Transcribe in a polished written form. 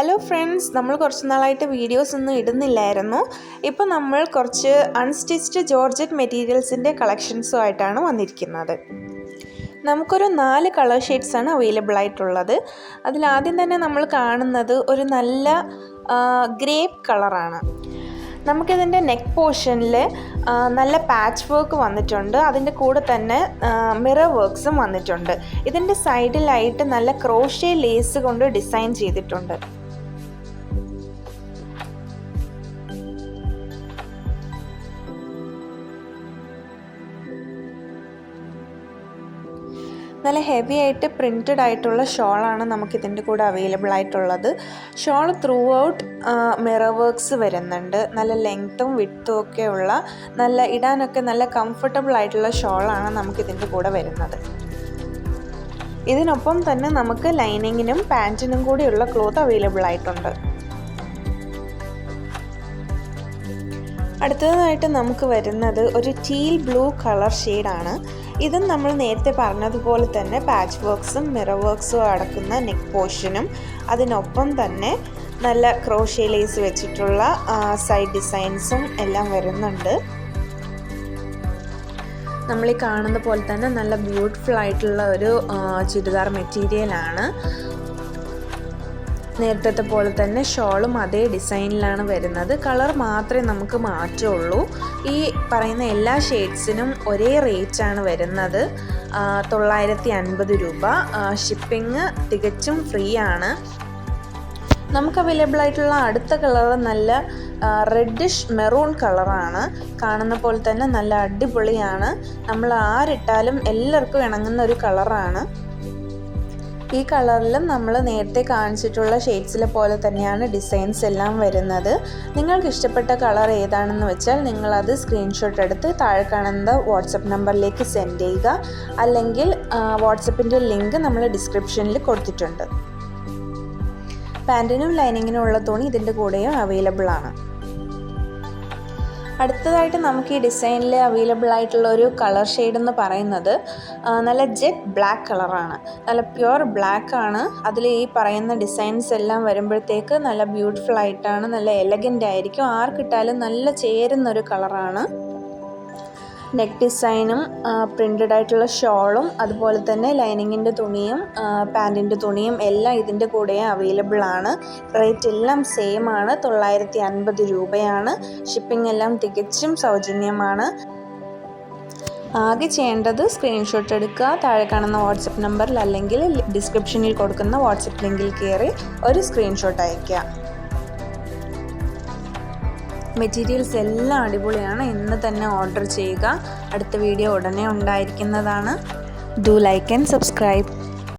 Hello friends, നമ്മൾ കുറച്ച് നാളായിട്ട് വീഡിയോസ് ഒന്നും ഇടുന്നില്ലായിരുന്നു. ഇപ്പോൾ നമ്മൾ കുറച്ച് അൺസ്റ്റിച്ച്ഡ് ജോർജറ്റ് മെറ്റീരിയൽസിൻ്റെ കളക്ഷൻസുമായിട്ടാണ് വന്നിരിക്കുന്നത്. നമുക്കൊരു 4 കളർ ഷെയ്ഡ്സാണ് അവൈലബിൾ ആയിട്ടുള്ളത്. അതിലാദ്യം തന്നെ നമ്മൾ കാണുന്നത് ഒരു നല്ല ഗ്രേപ്പ് കളറാണ്. നമുക്കിതിൻ്റെ നെക്ക് പോർഷനിൽ നല്ല പാച്ച് വർക്ക് വന്നിട്ടുണ്ട്. അതിൻ്റെ കൂടെ തന്നെ മിറർ വർക്ക്സും വന്നിട്ടുണ്ട്. ഇതിൻ്റെ സൈഡിലായിട്ട് നല്ല ക്രോഷ്യ ലേസ് കൊണ്ട് ഡിസൈൻ ചെയ്തിട്ടുണ്ട്. നല്ല ഹെവി ആയിട്ട് പ്രിൻറ്റഡ് ആയിട്ടുള്ള ഷോളാണ് നമുക്കിതിൻ്റെ കൂടെ അവൈലബിൾ ആയിട്ടുള്ളത്. Shawl through out mirror works വരുന്നുണ്ട്. നല്ല ലെങ്ത്തും വിഡ്ത്തും ഒക്കെ ഉള്ള നല്ല ഇടാനൊക്കെ നല്ല കംഫർട്ടബിൾ ആയിട്ടുള്ള ഷോളാണ് നമുക്കിതിൻ്റെ കൂടെ വരുന്നത്. ഇതിനൊപ്പം തന്നെ നമുക്ക് ലൈനിങ്ങിനും പാൻറ്റിനും കൂടിയുള്ള ക്ലോത്ത് അവൈലബിൾ ആയിട്ടുണ്ട്. അടുത്തതായിട്ട് നമുക്ക് വരുന്നത് ഒരു ടീൽ ബ്ലൂ കളർ ഷെയ്ഡാണ്. ഇതും നമ്മൾ നേരത്തെ പറഞ്ഞതുപോലെ തന്നെ പാച്ച് വർക്ക്സും മിറർ വർക്ക്സും അടക്കുന്ന നെക്ക് പോർഷനും അതിനൊപ്പം തന്നെ നല്ല ക്രോഷ്യ ലേസ് വെച്ചിട്ടുള്ള സൈഡ് ഡിസൈൻസും എല്ലാം വരുന്നുണ്ട്. നമ്മൾ ഈ കാണുന്ന പോലെ തന്നെ നല്ല ബ്യൂട്ടിഫുൾ ആയിട്ടുള്ള ഒരു ചുരിദാർ മെറ്റീരിയലാണ്. നേരത്തെ പോലെ തന്നെ ഷോളും അതേ ഡിസൈനിലാണ് വരുന്നത്. കളർ മാത്രമേ നമുക്ക് മാറ്റുള്ളൂ. ഈ പറയുന്ന എല്ലാ ഷെയ്ഡ്സിനും ഒരേ റേറ്റാണ് വരുന്നത്. 950 രൂപ. ഷിപ്പിംഗ് തികച്ചും ഫ്രീ ആണ്. നമുക്ക് അവൈലബിൾ ആയിട്ടുള്ള അടുത്ത കളർ നല്ല റെഡിഷ് മെറൂൺ കളറാണ്. കാണുന്ന പോലെ തന്നെ നല്ല അടിപൊളിയാണ്. നമ്മൾ ആരിട്ടാലും എല്ലാവർക്കും ഇണങ്ങുന്ന ഒരു കളറാണ്. ഈ കളറിലും നമ്മൾ നേരത്തെ കാണിച്ചിട്ടുള്ള ഷെയ്ഡ്സിലെ പോലെ തന്നെയാണ് ഡിസൈൻസ് എല്ലാം വരുന്നത്. നിങ്ങൾക്ക് ഇഷ്ടപ്പെട്ട കളർ ഏതാണെന്ന് വെച്ചാൽ നിങ്ങളത് സ്ക്രീൻഷോട്ട് എടുത്ത് താഴെ കാണുന്ന വാട്സപ്പ് നമ്പറിലേക്ക് സെൻഡ് ചെയ്യുക. അല്ലെങ്കിൽ വാട്സപ്പിൻ്റെ ലിങ്ക് നമ്മൾ ഡിസ്ക്രിപ്ഷനിൽ കൊടുത്തിട്ടുണ്ട്. പാൻറ്റിനും ലൈനിങ്ങിനും ഉള്ള തുണി ഇതിൻ്റെ കൂടെയും അവൈലബിൾ ആണ്. അടുത്തതായിട്ട് നമുക്ക് ഈ ഡിസൈനിൽ അവൈലബിൾ ആയിട്ടുള്ള ഒരു കളർ ഷെയ്ഡ് എന്ന് പറയുന്നത് നല്ല ജെറ്റ് ബ്ലാക്ക് കളറാണ്. നല്ല പ്യുവർ ബ്ലാക്ക് ആണ്. അതിൽ ഈ പറയുന്ന ഡിസൈൻസ് എല്ലാം വരുമ്പോഴത്തേക്ക് നല്ല ബ്യൂട്ടിഫുൾ ആയിട്ടാണ്, നല്ല എലഗൻ്റ് ആയിരിക്കും. ആർക്കിട്ടാലും നല്ല ചേരുന്നൊരു കളറാണ്. നെക്ക് ഡിസൈനും പ്രിൻറ്റഡ് ആയിട്ടുള്ള ഷോളും അതുപോലെ തന്നെ ലൈനിങ്ങിൻ്റെ തുണിയും പാൻറ്റിൻ്റെ തുണിയും എല്ലാം ഇതിൻ്റെ കൂടെ അവൈലബിൾ ആണ്. റേറ്റ് എല്ലാം സെയിം ആണ്. 950 രൂപയാണ്. ഷിപ്പിംഗ് എല്ലാം തികച്ചും സൗജന്യമാണ്. ആകെ ചെയ്യേണ്ടത് സ്ക്രീൻഷോട്ട് എടുക്കുക, താഴെ കാണുന്ന വാട്സപ്പ് നമ്പറിൽ അല്ലെങ്കിൽ ഡിസ്ക്രിപ്ഷനിൽ കൊടുക്കുന്ന വാട്സപ്പ് ലിങ്കിൽ കയറി ഒരു സ്ക്രീൻഷോട്ട് അയയ്ക്കുക. മെറ്റീരിയൽസ് എല്ലാം അടിപൊളിയാണ്. ഇന്ന് തന്നെ ഓർഡർ ചെയ്യുക. അടുത്ത വീഡിയോ ഉടനെ ഉണ്ടായിരിക്കുന്നതാണ്. Do like and subscribe.